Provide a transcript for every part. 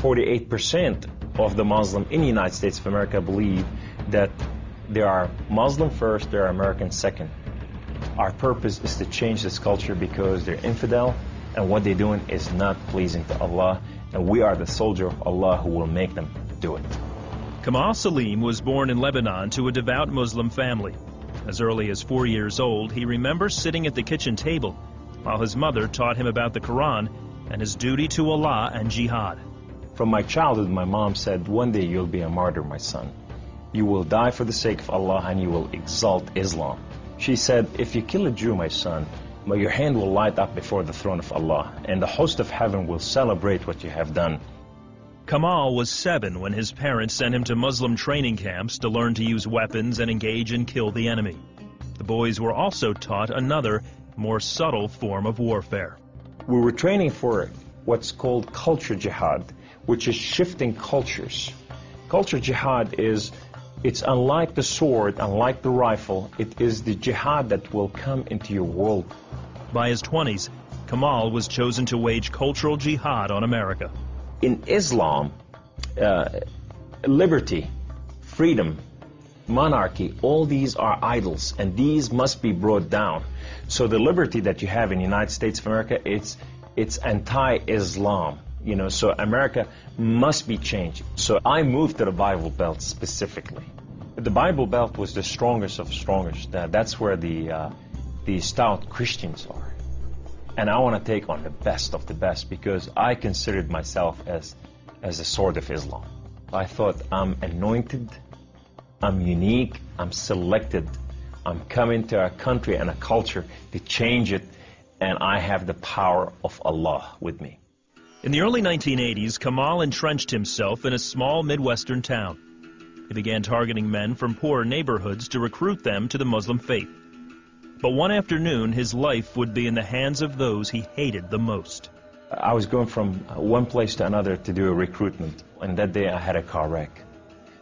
48% of the Muslim in the United States of America believe that there are Muslim first, there are American second. Our purpose is to change this culture because they're infidel, and what they're doing is not pleasing to Allah, and we are the soldier of Allah who will make them do it. Kamal Salim was born in Lebanon to a devout Muslim family. As early as 4 years old, he remembers sitting at the kitchen table while his mother taught him about the Quran and his duty to Allah and jihad. From my childhood, my mom said, one day you'll be a martyr, my son. You will die for the sake of Allah and you will exalt Islam. She said, if you kill a Jew, my son, your hand will light up before the throne of Allah, and the host of heaven will celebrate what you have done. Kamal was 7 when his parents sent him to Muslim training camps to learn to use weapons and engage and kill the enemy. The boys were also taught another, more subtle form of warfare. We were training for what's called culture jihad, which is shifting cultures. Culture jihad is, it's unlike the sword, unlike the rifle, it is the jihad that will come into your world. By his 20s, Kamal was chosen to wage cultural jihad on America. In Islam, liberty, freedom, monarchy, all these are idols, and these must be brought down. So the liberty that you have in the United States of America, it's anti-Islam. You know, so America must be changed. So I moved to the Bible Belt specifically. The Bible Belt was the strongest of strongest. That's where the stout Christians are. And I want to take on the best of the best because I considered myself as a sword of Islam. I thought I'm anointed, I'm unique, I'm selected. I'm coming to a country and a culture to change it, and I have the power of Allah with me. In the early 1980s, Kamal entrenched himself in a small Midwestern town. He began targeting men from poor neighborhoods to recruit them to the Muslim faith. But one afternoon, his life would be in the hands of those he hated the most. I was going from one place to another to do a recruitment, and that day I had a car wreck.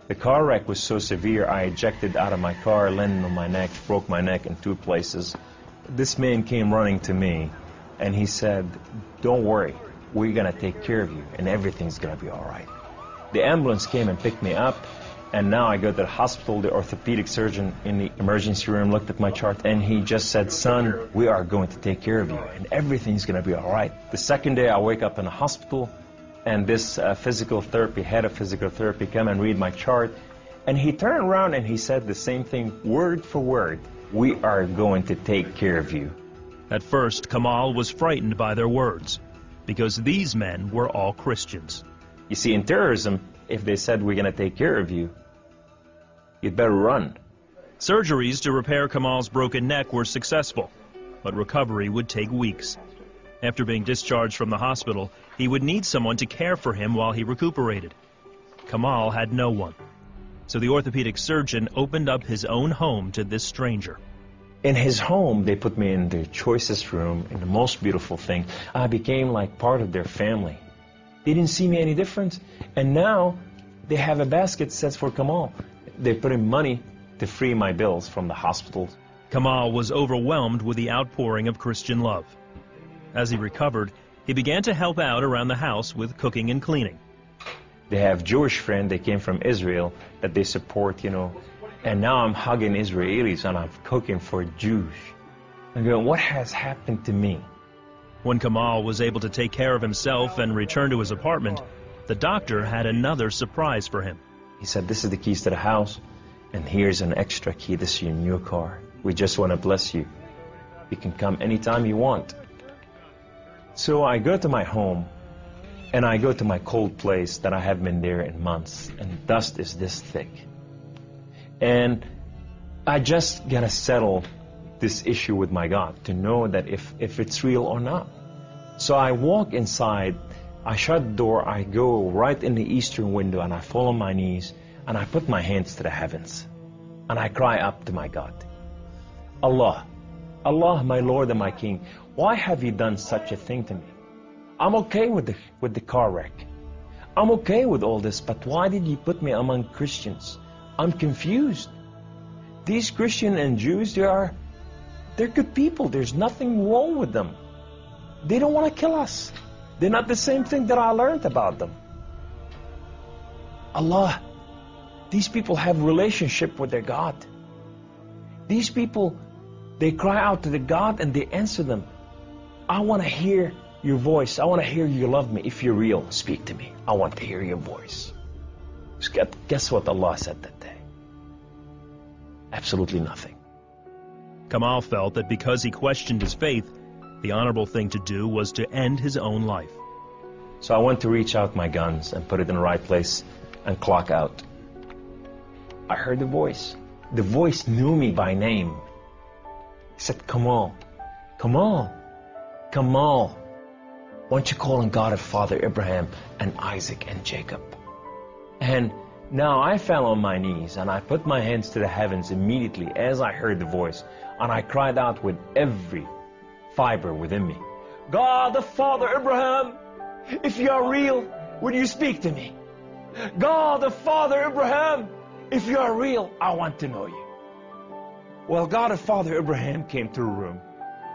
The car wreck was so severe, I ejected out of my car, landed on my neck, broke my neck in 2 places. This man came running to me, and he said, don't worry, we're going to take care of you, and everything's going to be all right. The ambulance came and picked me up, and now I go to the hospital. The orthopedic surgeon in the emergency room looked at my chart, and he just said, son, we are going to take care of you, and everything's going to be all right. The second day, I wake up in a hospital, and this head of physical therapy, come and read my chart, and he turned around and he said the same thing, word for word, we are going to take care of you. At first, Kamal was frightened by their words, because these men were all Christians. You see, in terrorism, if they said we're going to take care of you, you'd better run. Surgeries to repair Kamal's broken neck were successful, but recovery would take weeks. After being discharged from the hospital, he would need someone to care for him while he recuperated. Kamal had no one, so the orthopedic surgeon opened up his own home to this stranger. In his home, they put me in their choicest room, in the most beautiful thing. I became like part of their family. They didn't see me any different, and now they have a basket set for Kamal. They put in money to free my bills from the hospital. Kamal was overwhelmed with the outpouring of Christian love. As he recovered, he began to help out around the house with cooking and cleaning. They have Jewish friends, they came from Israel, that they support, you know. And now I'm hugging Israelis and I'm cooking for Jews. I'm going, what has happened to me? When Kamal was able to take care of himself and return to his apartment, the doctor had another surprise for him. He said, this is the keys to the house, and here's an extra key, this is your new car. We just want to bless you. You can come anytime you want. So I go to my home, and I go to my cold place that I haven't been there in months, and dust is this thick. And I just gotta settle this issue with my God to know that if it's real or not. So I walk inside, I shut the door, I go right in the eastern window, and I fall on my knees, and I put my hands to the heavens, and I cry up to my God. Allah, Allah, my Lord and my King, why have you done such a thing to me? I'm okay with the car wreck. I'm okay with all this, but why did you put me among Christians? I'm confused. These Christians and Jews, they're good people. There's nothing wrong with them. They don't want to kill us. They're not the same thing that I learned about them. Allah, these people have relationship with their God. These people, they cry out to the God and they answer them. I want to hear your voice. I want to hear you love me. If you're real, speak to me. I want to hear your voice. Guess what Allah said that day? Absolutely nothing. Kamal felt that because he questioned his faith, the honorable thing to do was to end his own life. So I went to reach out my guns and put it in the right place and clock out. I heard the voice. The voice knew me by name. He said, Kamal, Kamal, Kamal, why don't you call on God of Father Abraham and Isaac and Jacob? And now I fell on my knees and I put my hands to the heavens immediately as I heard the voice, and I cried out with every fiber within me, God of Father Abraham, if you are real, will you speak to me? God of Father Abraham, if you are real, I want to know you. Well, God of Father Abraham came to the room,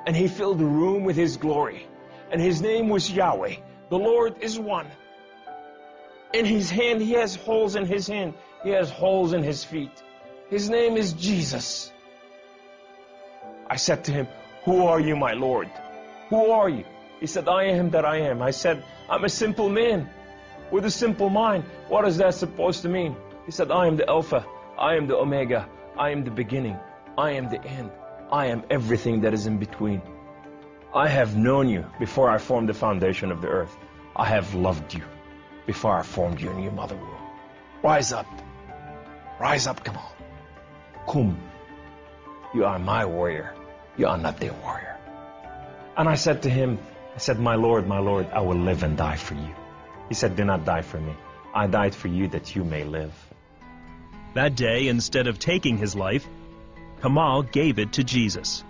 and he filled the room with his glory, and his name was Yahweh. The Lord is one. In his hand, he has holes in his hand. He has holes in his feet. His name is Jesus. I said to him, who are you, my Lord? Who are you? He said, I am that I am. I said, I'm a simple man with a simple mind. What is that supposed to mean? He said, I am the Alpha. I am the Omega. I am the beginning. I am the end. I am everything that is in between. I have known you before I formed the foundation of the earth. I have loved you before I formed you in your mother womb. Rise up. Rise up, come on. Kum. You are my warrior. You are not their warrior. And I said to him, I said, my Lord, I will live and die for you. He said, do not die for me. I died for you that you may live. That day, instead of taking his life, Kamal gave it to Jesus.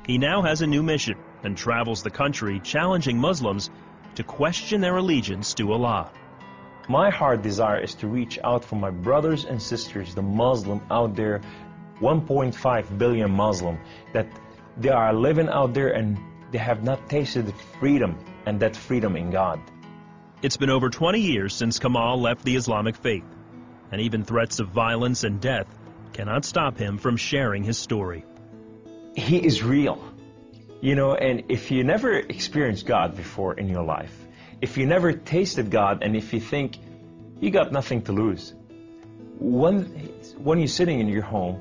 He now has a new mission and travels the country challenging Muslims to question their allegiance to Allah. My heart desire is to reach out for my brothers and sisters, the Muslim out there, 1.5 billion Muslim, that they are living out there and they have not tasted freedom, and that freedom in God. It's been over 20 years since Kamal left the Islamic faith, and even threats of violence and death cannot stop him from sharing his story. He is real. You know, and if you never experienced God before in your life, if you never tasted God, and if you think you got nothing to lose, when you're sitting in your home,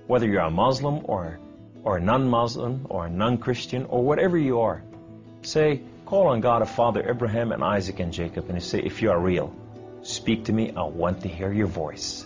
whether you're a Muslim or a non-Muslim or a non-Christian or whatever you are, say, call on God of Father Abraham and Isaac and Jacob, and you say, if you are real, speak to me, I want to hear your voice.